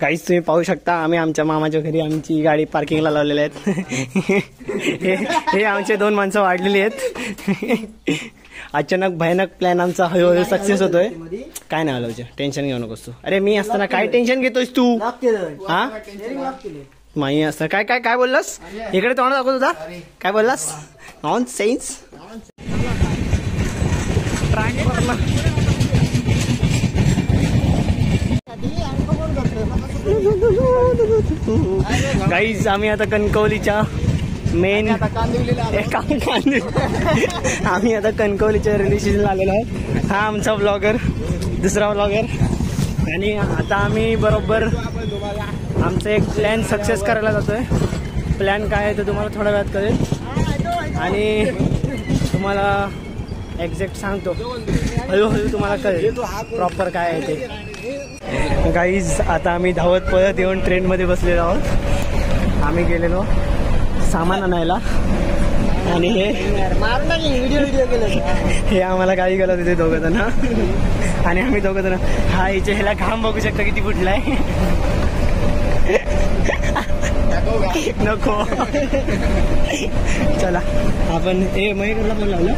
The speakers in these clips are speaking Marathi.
काहीच तुम्ही पाहू शकता, आम्ही आमच्या मामाच्या घरी आमची गाडी पार्किंगला लावलेली आहेत. हे आमचे 2 माणसं वाढलेली आहेत. अचानक भयानक प्लॅन आमचा हळूहळू सक्सेस होतोय. काय नाही आलं टेन्शन घेऊ नकोस तू. अरे मी असताना काय टेन्शन घेतोयस तू? हा माही असतं काय काय काय बोललास? इकडे तोंड दाखवत होता. काय बोललास? Non sense. गाईज आम्ही आता कणकवलीच्या मेन आम्ही आता कणकवलीच्या रेल्वे स्टेशनला आलेलो आहोत. हा आमचा ब्लॉगर, दुसरा ब्लॉगर. आणि आता आम्ही बरोबर आमचा एक प्लॅन सक्सेस करायला जातोय. प्लॅन काय आहे ते तुम्हाला थोड्या वेळात कळेल आणि तुम्हाला एक्झॅक्ट सांगतो. हळूहळू तुम्हाला कळेल प्रॉपर काय आहे ते. गाईज आता आम्ही धावत पळत येऊन ट्रेनमध्ये बसलेलो आहोत. आम्ही गेलेलो सामान आणायला आणि हे आम्हाला गाडी गेलं तिथे दोघं जण. आणि आम्ही दोघं जण हा ह्याला घाम बघू शकता किती फुटलाय. नको चला आपण हे महेशला पण लावलं.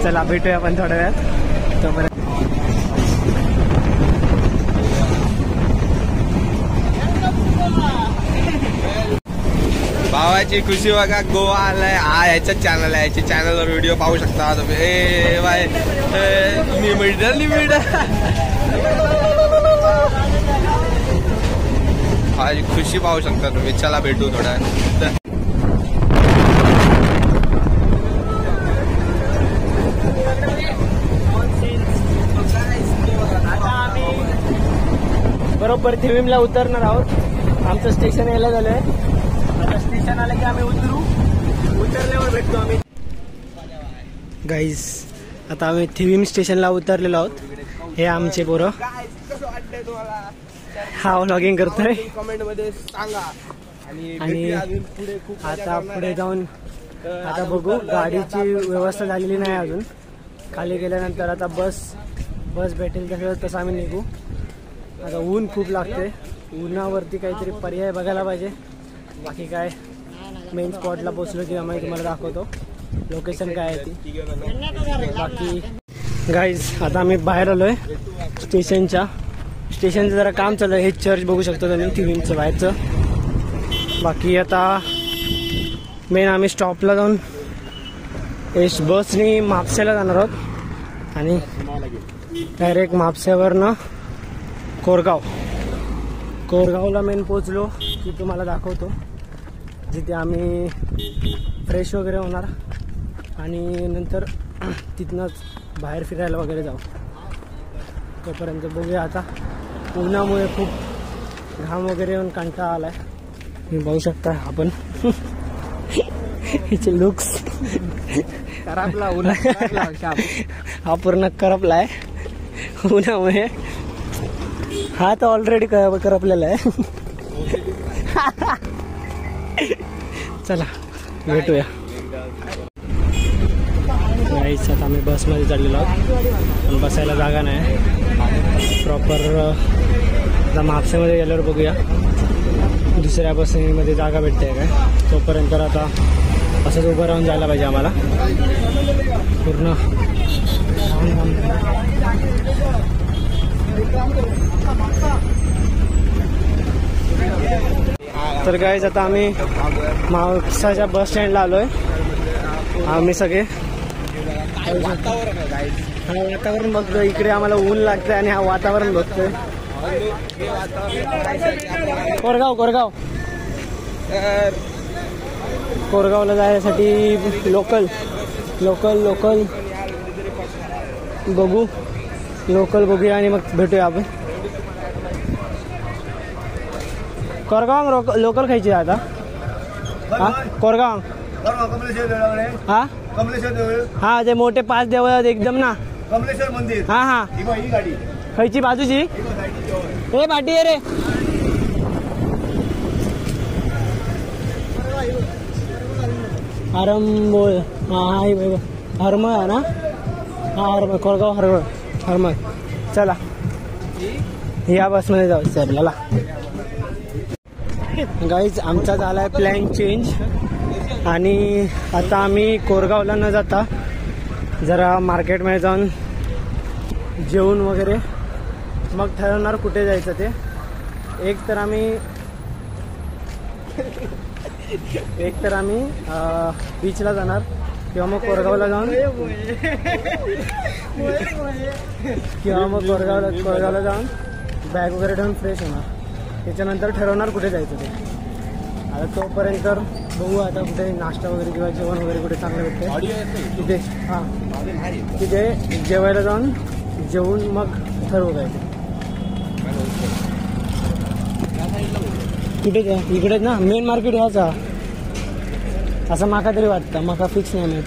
चला भेटूया आपण थोड्या वेळात. तोपर्यंत भावाची खुशी बघा, गोवा आलाय. हा याच्याच चॅनल आहे, याच्या चॅनलवर व्हिडिओ पाहू शकता तुम्ही. ए बाय माझी खुशी पाहू शकता तुम्ही. चला भेटू थोड्या. बरोबर थिविमला उतरणार आहोत. आमचं स्टेशन यायला झालंय. आता स्टेशन आलं की आम्ही उतरल्यावर भेटतो आम्ही. गाईज आता आम्ही थिविम स्टेशनला उतरलेलो आहोत. हे आमचे पोरं. हा व्लॉगिंग करतोय. कमेंट मध्ये सांगा. आणि आता पुढे जाऊन आता बघू. गाडीची व्यवस्था झालेली नाही अजून. खाली गेल्यानंतर आता बस भेटेल तसं आम्ही निघू. आता ऊन खूप लागते. उन्हावरती काहीतरी पर्याय बघायला पाहिजे. बाकी काय मेन स्पॉटला पोहोचलो की आम्ही तुम्हाला दाखवतो लोकेशन काय आहे ती. बाकी गाईज आता आम्ही बाहेर आलोय स्टेशनचं जरा काम चालू आहे. हे चर्च बघू शकतो तुम्ही थिविमचं बाहेरचं. बाकी आता मेन आम्ही स्टॉपला जाऊन बसनी म्हापश्याला जाणार आहोत आणि डायरेक्ट म्हापश्यावरनं कोरगावला मेन पोचलो की तुम्हाला दाखवतो. जिथे आम्ही फ्रेश वगैरे होणार आणि नंतर तिथनंच बाहेर फिरायला वगैरे जाऊ. तोपर्यंत बघूया. आता उन्हामुळे खूप घाम वगैरे येऊन कंटाळा आलाय. तुम्ही बघू शकता आपण हिचे लुक्स करपला. हा पूर्ण करपलाय उन्हामुळे. हा तर ऑलरेडी करपलेला आहे. चला भेटूया. आता आम्ही बसमध्ये चढलेलो आहोत. पण बसायला जागा नाही प्रॉपर. म्हापसेमध्ये गेल्यावर बघूया दुसऱ्या बसमध्ये जागा भेटते काय. तोपर्यंत आता असंच उभं राहून जायला पाहिजे आम्हाला पूर्ण. तर गाईज आता आम्ही म्हापसाच्या बस स्टँडला आलोय. आम्ही सगळे हा वातावरण बघतोय. इकडे आम्हाला ऊन लागतंय आणि हा वातावरण बघतोय. कोरगावला जाण्यासाठी लोकल बघू. लोकल बघूया आणि मग भेटूया आपण. कोरगाव लोकल खायची आता. हा कोरगाव. हा हा ते मोठे 5 देवळ एकदम ना. कमलेश्वर मंदिर. हा खायची बाजूची. हे पाठी आहे रे. हरम बोल. हा हरम आहे ना. हरमळ कोरगाव हरमळ चला या बसमध्ये जायचं आपल्याला. गाईज आमचा झाला आहे प्लॅन चेंज आणि आता आम्ही कोरगावला न जाता जरा मार्केटमध्ये जाऊन जेवून वगैरे मग ठरवणार कुठे जायचं ते. एक तर आम्ही बीचला जाणार किंवा मग कोरगावला जाऊन कोरगावला जाऊन बॅग वगैरे ठेवून फ्रेश होणार. त्याच्यानंतर ठरवणार कुठे जायचं ते. आता तोपर्यंत बघू आता कुठे नाश्ता वगैरे किंवा जेवण वगैरे कुठे चांगलं भेटते तिथे. हां तिथे जेवायला जाऊन जेवून मग ठरवू जायचं. कुठे द्या इकडेच ना मेन मार्केट यायचा असं माका तरी वाटतं. माका फिक्स नाही माहीत.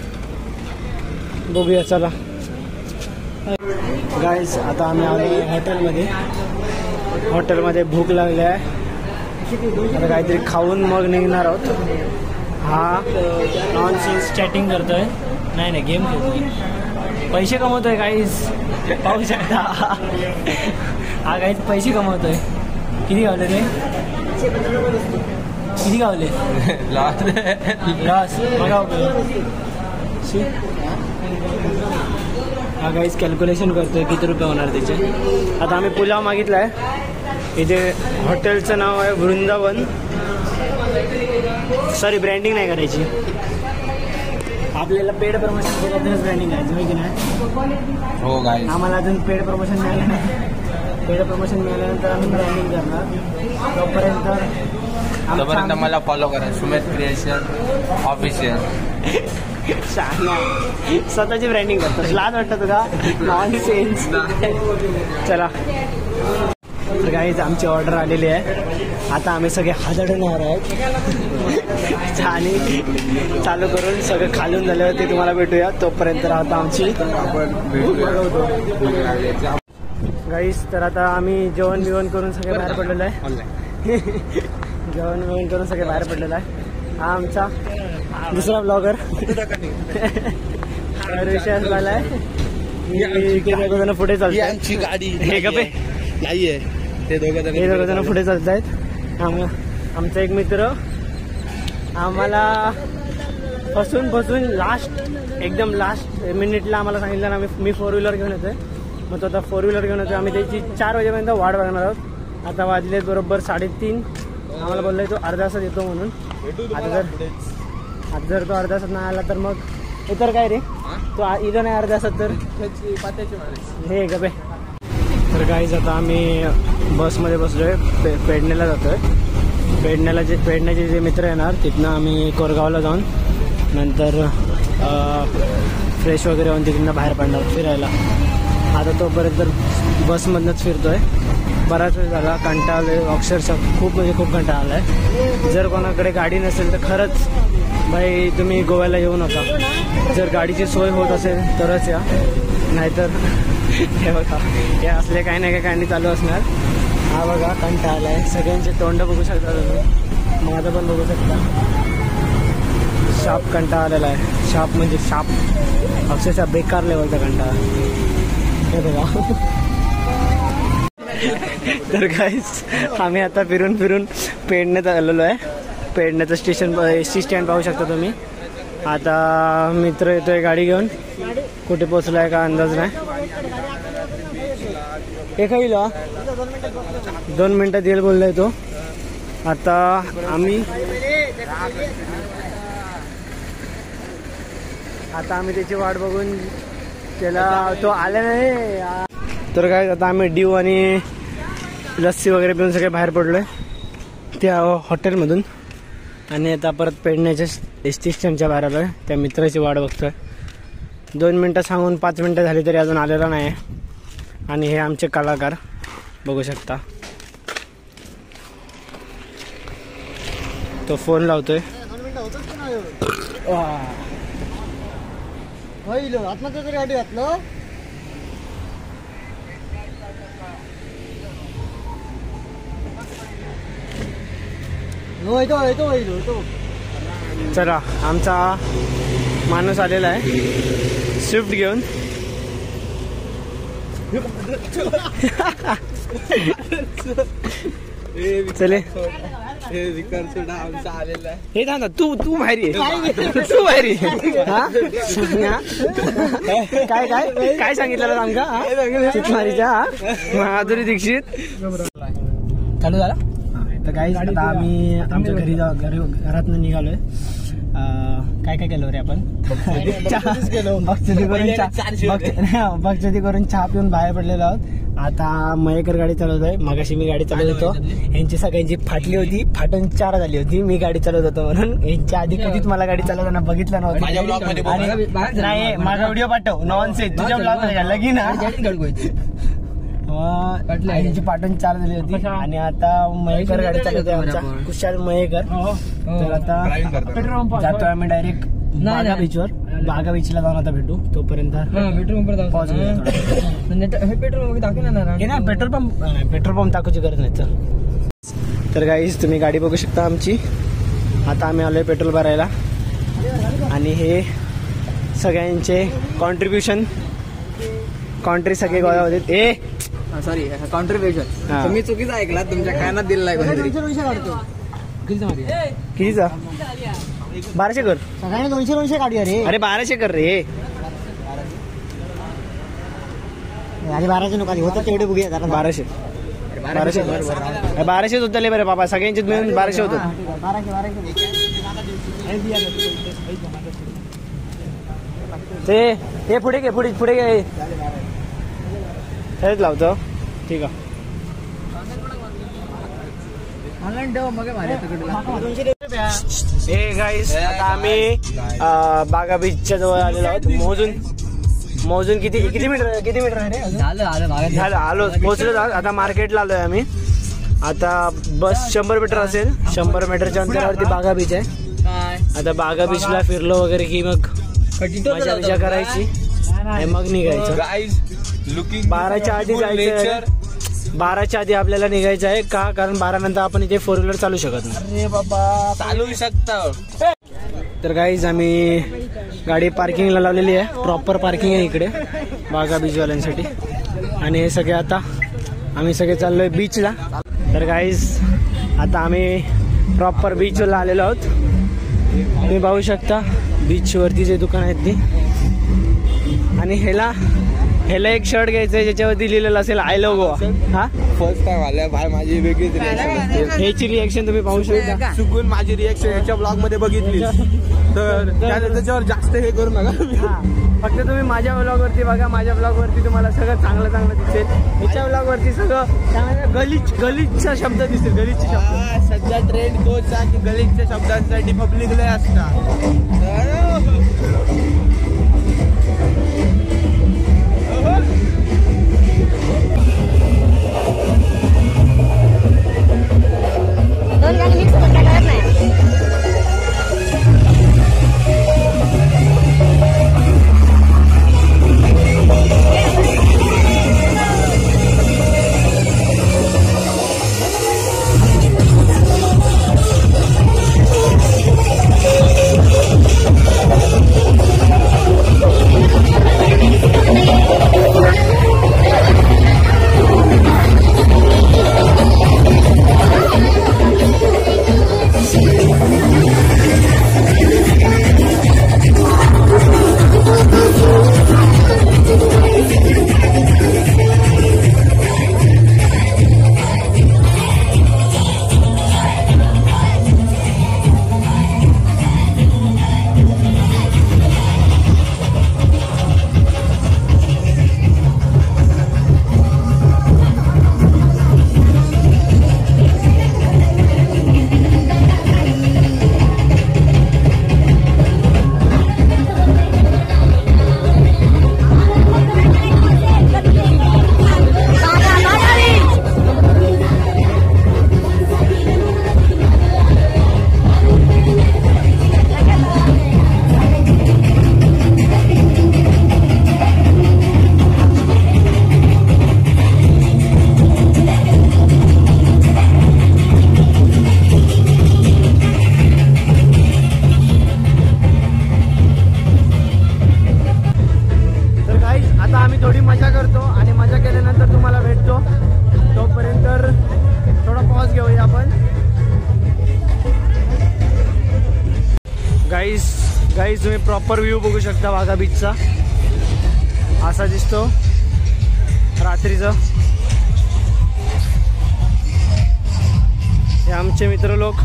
बघूया चला. गाईज आता आम्ही आलो हॉटेलमध्ये भूक लागली आहे. आता काहीतरी खाऊन मग निघणार आहोत. हा नॉनसेन्स चॅटिंग करतोय. नाही गेम खेळतोय. पैसे कमवतोय गाईज पाहू शकता. हा गाईज पैसे कमवतोय. किती गावले रे? किती गावले? लॉस बघा. हा गाईज कॅल्क्युलेशन करतोय किती रुपये होणार त्याचे. आता आम्ही पुलाव मागितला आहे. इथे हॉटेलचं नाव आहे वृंदावन. सॉरी ब्रँडिंग नाही करायची. आपल्याला पेड प्रमोशन केलं तरच ब्रँडिंग करायची होय की नाही? हो गाईज आम्हाला अजून पेड प्रमोशन मिळालं नाही. पेड प्रमोशन मिळाल्यानंतर आम्ही ब्रँडिंग करणार. तोपर्यंत मला फॉलो करा सुमेध क्रिएशन ऑफिशियल. स्वतःची ब्रँडिंग करतो. लाज वाटतं तुला? नॉनसेन्स. चला तर गाईज आमची ऑर्डर आलेली आहे. आता आम्ही सगळे हादडणार आहोत आणि चालू करून सगळं खालून झाल्यावर ते तुम्हाला भेटूया. तोपर्यंत आता आमची गाईज. तर आता आम्ही जेवण बिवण करून सगळे बाहेर पडलेलो आहे. जेवण बिवण करून सगळे बाहेर पडलेलो आहे. हा आमचा दुसरा ब्लॉगर ऋषास वाला आहे. पुढे चालतो. गाडी हे गप्पे नाहीये. हे दोघं जण पुढे चालत आहेत. आमचा एक मित्र आम्हाला फसून एकदम लास्ट मिनिटला आम्हाला सांगितलं ना मी 4 व्हीलर घेऊन येतोय. मग तो आता 4 व्हीलर घेऊन येतोय. आम्ही त्याची 4 वाजेपर्यंत वाट बघणार आहोत. आता वाजले बरोबर 3:30. आम्हाला बोललाय तो अर्धा तासात येतो म्हणून. आता जर तो अर्धा तासात नाही आला तर मग इतर काय रे तो इथं नाही अर्धा तासात तर हे गप्पे. तर गाईज आता आम्ही बसमध्ये बसलोय. पेडण्याला जातोय. पेडण्याचे जे मित्र येणार तिथनं आम्ही कोरगावला जाऊन नंतर फ्रेश वगैरे होऊन तिकडनं बाहेर पडणार फिरायला. आता तोपर्यंत बसमधनंच फिरतोय. बराच वेळ झाला. कंटाळा आलोय अक्षरशः खूप कंटाळा आला आहे. जर कोणाकडे गाडी नसेल तर खरंच बाई तुम्ही गोव्याला येऊ नका. जर गाडीची सोय होत असेल तरच या. नाहीतर हे बघा हे असले काही नाही काही चालू असणार. हा बघा कंटाळा आला आहे. सगळ्यांचे तोंड बघू शकता तुम्ही. माझं पण बघू शकता. शाप कंटाळा आलेला आहे. शाप म्हणजे शाप अक्षरशः बेकार लेवलचा कंटाळा. हे बघा. तर गाईज आम्ही आता फिरून पेडण्यात आलेलो आहे. पेडण्याचं स्टेशन एसटी स्टँड पाहू शकता तुम्ही. आता मित्र येतोय गाडी घेऊन. कुठे पोचला आहे का अंदाज नाही. एक येईल 2 मिनटात येईल बोललाय तो. आता आम्ही त्याची वाट बघून त्याला तो आला नाही. तर काय आता आम्ही ड्यू आणि लस्सी वगैरे पिऊन सगळे बाहेर पडलोय त्या हॉटेलमधून. आणि आता परत पेडण्याच्या एसटी स्टँडच्या बाहेर आलोय. त्या मित्राची वाट बघतोय. 2 मिनटं सांगून 5 मिनटं झाली तरी अजून आलेला नाही. आणि हे आमचे कलाकार बघू शकता. तो फोन लावतोय. गाडी घातलं चला आमचा माणूस आलेला आहे स्विफ्ट घेऊन. चले हे विकार सुद्धा आमचा आलेला आहे. हे थांब तू बाहेर ये तू बाहेर ये हा? काय काय काय सांगितलं आमका चितमारीच्या माधुरी दीक्षित चालू झाला. तर काही आता आम्ही आमच्या घरातनं निघालोय. काय काय केलं रे आपण बक्षती करून चहा पिऊन बाहेर पडलेलो आहोत. आता मयेकर गाडी चालवत आहे. मगाशी मी गाडी चालवत होतो. यांची सगळ्यांची फाटली होती, फाटून 4 झाली होती. मी गाडी चालवत होतो म्हणून यांच्या आधी कधीच मला गाडी चालवताना बघितलं नव्हतं. नाही माझा व्हिडिओ पाठव नॉनसेन्स तुझ्या ब्लॉग मध्ये लगीन त्यांची पाटण 4 झाली होती. आणि आता मयेकर गाडी चालवतोय आमचा कुशाल मयेकर. तर आता जातोय आम्ही डायरेक्ट बागा बीचवर. बागा बीचला जाऊन आता भेटू. तोपर्यंत पेट्रोल पंप टाकूची गरज नाही. तर गाईज तुम्ही गाडी बघू शकता आमची. आता आम्ही आलोय पेट्रोल भरायला. आणि हे सगळ्यांचे कॉन्ट्रीब्युशन कॉन्ट्री सगळे गोळा होते. सॉरी कॉन्ट्रीब्युशन तुम्ही चुकीचं ऐकला. तुमच्या कानात दिलेला आहे. कितीचा 1200 कर. सगळ्यांनी 200 काढूया रे. अरे 1200 कर रे. आणि 1200 नको आधी होतं तेवढे बघूया. 1200 होत झाले बरे बाबा. सगळ्यांचे मिळून 1200 होत. 1200 ते पुढे घे पुढे घे. हेच लावतो. ठीक आहे. हे गाईस आता आम्ही बागा बीचच्या जवळ आलेलो आहोत. मोजून किती मीटर आहे रे? झालं आलो पोहोचलो. आता मार्केटला आलोय आम्ही. आता बस 100 मीटर असेल. 100 मीटरच्या अंतरावरती बागा बीच आहे. आता बागा बीचला फिरलो वगैरे की मग मजा करायची आणि मग निघायचं. 12च्या आधी जायचं. 12च्या आधी आपल्याला निघायचं आहे का? कारण 12 नंतर आपण इथे 4 व्हीलर चालू शकत नाही. अरे बाबा चालू शकता. तर गाईज आम्ही गाडी पार्किंगला लावलेली आहे. प्रॉपर पार्किंग आहे इकडे बागा बीचवाल्यांसाठी. आणि हे सगळे आता आम्ही सगळे चाललोय बीचला. तर गाईज आता आम्ही प्रॉपर बीचला आलेलो आहोत. तुम्ही पाहू शकता बीचवरती जे दुकान आहेत ती. आणि ह्याला एक शर्ट घ्यायचं आहे ज्याच्यावरती लिहिलेलं असेल आय लव्ह गोवा. हा फर्स्ट टाइम आलाय भाई. माझी वेगळीच रिएक्शन. ह्याची रिएक्शन तुम्ही पाहू शकता. चुकून माझी रिएक्शन याच्या ब्लॉग मध्ये बघितली तर त्याच्यावर जास्त हे करू नका. फक्त तुम्ही माझ्या ब्लॉग वरती बघा. माझ्या ब्लॉग वरती तुम्हाला सगळं चांगलं दिसेल. ह्याच्या ब्लॉग वरती सगळं गलिच्छ शब्द दिसतील. गलिच्छ शब्द. सध्या ट्रेंड तोच आहे की गलिच्छ शब्दांसाठी पब्लिक लय असतात. गाईज तुम्ही प्रॉपर व्ह्यू बघू शकता वाघा बीचचा, असा दिसतो रात्रीचा. हे आमचे मित्र लोक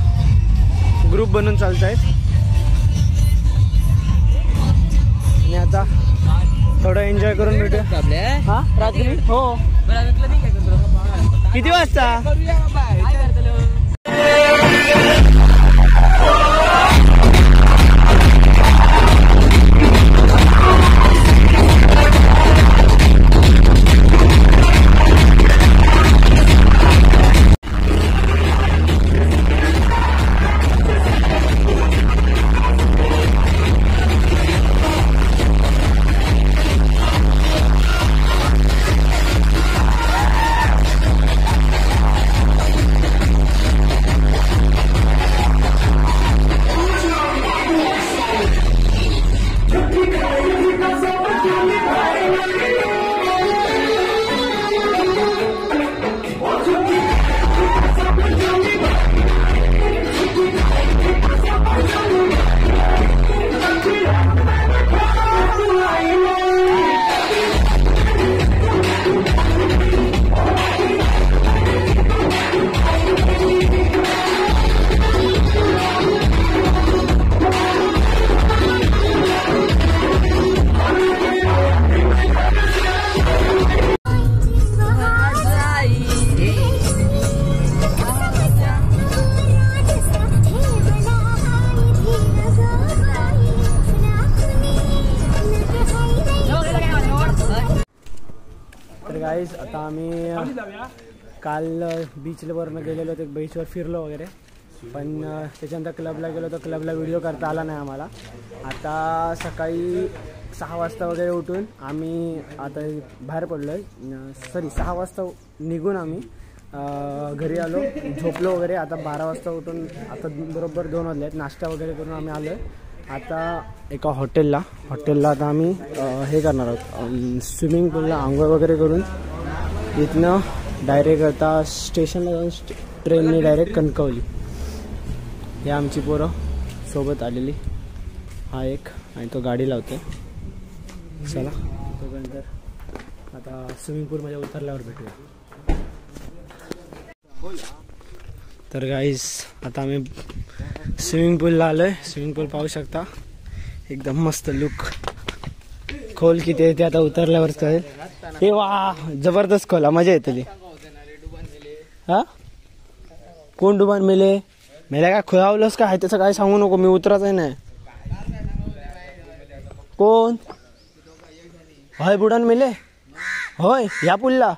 ग्रुप बनून चालत आहेत. आणि आता थोडं एन्जॉय करून भेटूया. हा रात्री हो. किती वाजता? गाईज आता आम्ही काल बीचवरनं गेलेलो होतो, बीचवर फिरलो वगैरे, पण त्याच्यानंतर क्लबला गेलो तर क्लबला व्हिडिओ करता आला नाही आम्हाला. आता सकाळी 6 वाजता वगैरे उठून आम्ही आता बाहेर पडलो आहे. 6 वाजता निघून आम्ही घरी आलो, झोपलो वगैरे. आता 12 वाजता उठून आता बरोबर 2 वाजले आहेत. नाश्ता वगैरे करून आम्ही आलो आहे आता एका हॉटेलला आता आम्ही हे करणार आहोत, स्विमिंग पूलला आंघोळ वगैरे करून इथनं डायरेक्ट आता स्टेशनला जाऊन ट्रेनने डायरेक्ट कणकवली. ही आमची पोरं सोबत आलेली, हा एक आणि तो गाडी लावतो. चला तोपर्यंत आता स्विमिंग पूलमध्ये उतरल्यावर भेटूया. तर गाईज आता आम्ही स्विमिंग पूलला आलोय. स्विमिंग पूल पाहू शकता, एकदम मस्त लुक. खोल किती आहे ते आता उतरल्यावरच कळेल. हे वा जबरदस्त खोला, मजा येतली. हा कोण डुबान मेले काय खुळावलंस का? त्याचं काय सांगू नको, मी उतरायचं आहे नाही. कोण होय बुडान मेले? होय या पुलला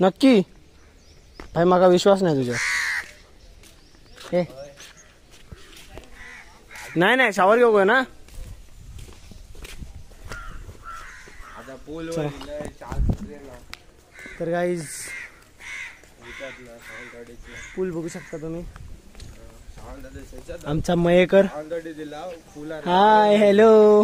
नक्की? भाई माका विश्वास नाही तुझ्या. हे नाही शावर घेऊ ना. तर गाईज पूल बघू शकता तुम्ही. आमचा मयेकर. Hi hello.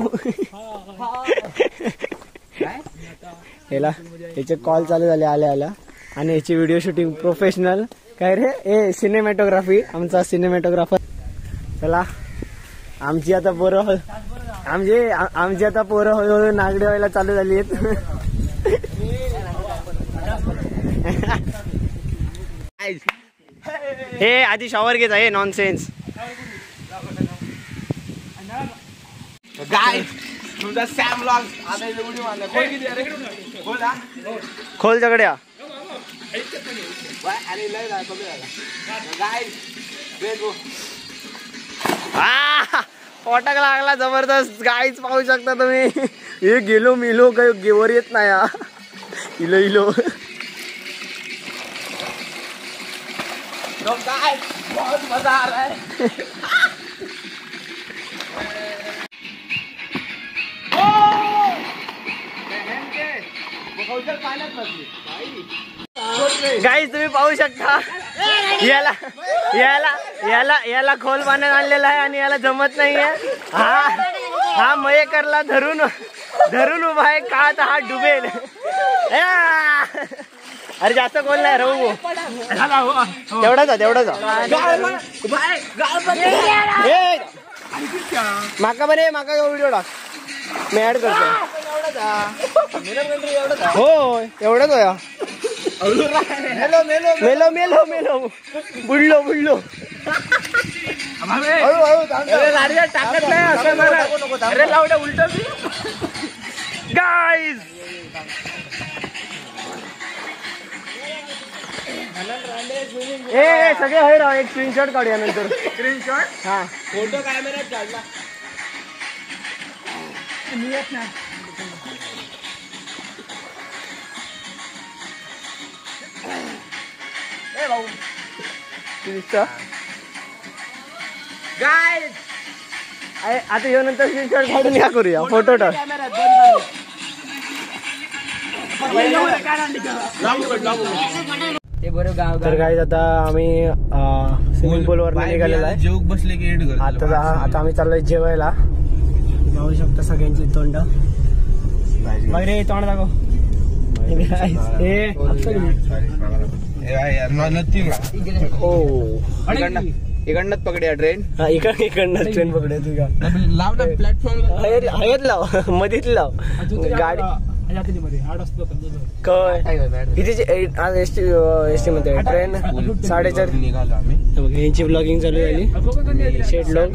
ह्याला याचे कॉल चालू झाले आल्या आणि याची व्हिडिओ शूटिंग प्रोफेशनल. काय रे ए सिनेमॅटोग्राफी, आमचा सिनेमॅटोग्राफर. चला आमची आता पोरं हळूहळू नागडे व्हायला चालू झाली आहेत. हे आधी शॉवर घेत आहे नॉनसेन्स. गाय तुमचा सॅम व्लॉग आता व्हिडिओ मारला. खोल किती अरे खोल हा खोल जगड्या. अरे लय ना कमी झाला गाय. पटक लागला जबरदस्त. गाईच पाहू शकता तुम्ही. हे गेलो मिलो काही गेवर येत नाही. इलो गाय बहुत मजा आ रहा है. गाईज तुम्ही पाहू शकता, याला खोल पाण्यात आणलेला आहे आणि याला जमत नाहीये. हा मयेकरला धरून उभा आहे का आता हा डुबेल. अरे जास्त खोल नाही राहू. तेवढा जा माका बरे माका व्हिडिओ टाक मी ऍड करतो हो एवढंच होया मेलो मेलो मेलो बुडलो बुडलो टाकत नाही अरे लावड्या उलट गाईज ए सगळे हय राव एक स्क्रीनशॉट काढूया नंतर स्क्रीनशॉट हा फोटो कॅमेऱ्यात काढला मी येत नाही ए भाऊ गाईज आता येऊ नंतर स्क्रीनशॉट काढून या करूया फोटो टाक तर गाईज आता आम्ही स्विमिंग पूल वर निघालेलो आहे जेवूक बसले की एड आता आम्ही चाललोय जेवायला पाहू शकता सगळ्यांची तोंड मग रे तोंड दाखव इकडनंच पकड्या ट्रेन इकडनं ट्रेन पकडे तुझ्या लाव ना प्लॅटफॉर्म हयत लाव मधीच लाव गाडी आज एसटी मध्ये ट्रेन 4:30 निघालो आम्ही यांची ब्लॉगिंग चालू झाली शेट लोक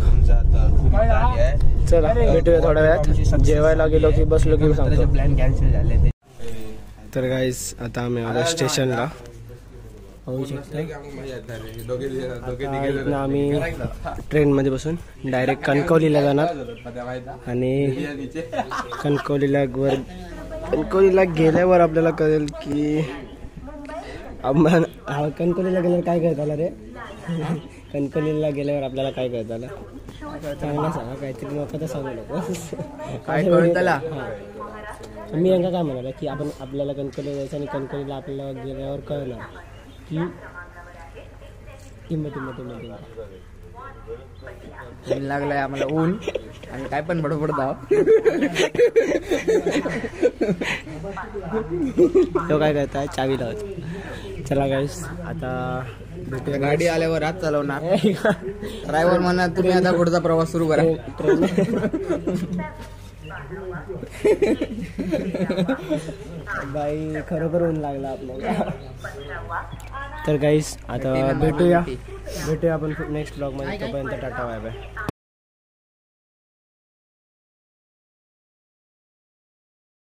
चला भेटूया थोड्या वेळात जेवायला गेलो की बसलो की सांगतो प्लॅन कॅन्सल झाले तर गाईस आता आम्ही आलो स्टेशनला होऊ शकतो आम्ही ट्रेन मध्ये बसून डायरेक्ट कणकवलीला जाणार आणि कणकवलीला गेल्यावर आपल्याला कळेल की कणकवलीला गेल्यावर काय कळत आलं रे कणकवलीला गेल्यावर आपल्याला काय कळत आलं चांगला सांगा काहीतरी नको तर सांगू नको काय कळतला मी यांना काय म्हणाला की आपण आपल्याला कणकवलीला जायचं आणि कणकवलीला आपल्याला गेल्यावर कळणार की लागलाय आम्हाला ऊन आणि काय पण बडबडता तो काय करताय चावी लावत चला गाईस आता भेटूया गाडी आल्यावर आज चालवणार ड्रायव्हर म्हणा तुम्ही आता पुढचा प्रवास सुरू करा बाई खरोखर ऊन लागला आपल्याला तर गाईस आता भेटूया आपण नेक्स्ट ब्लॉग मध्ये तोपर्यंत टाटा बाय बाय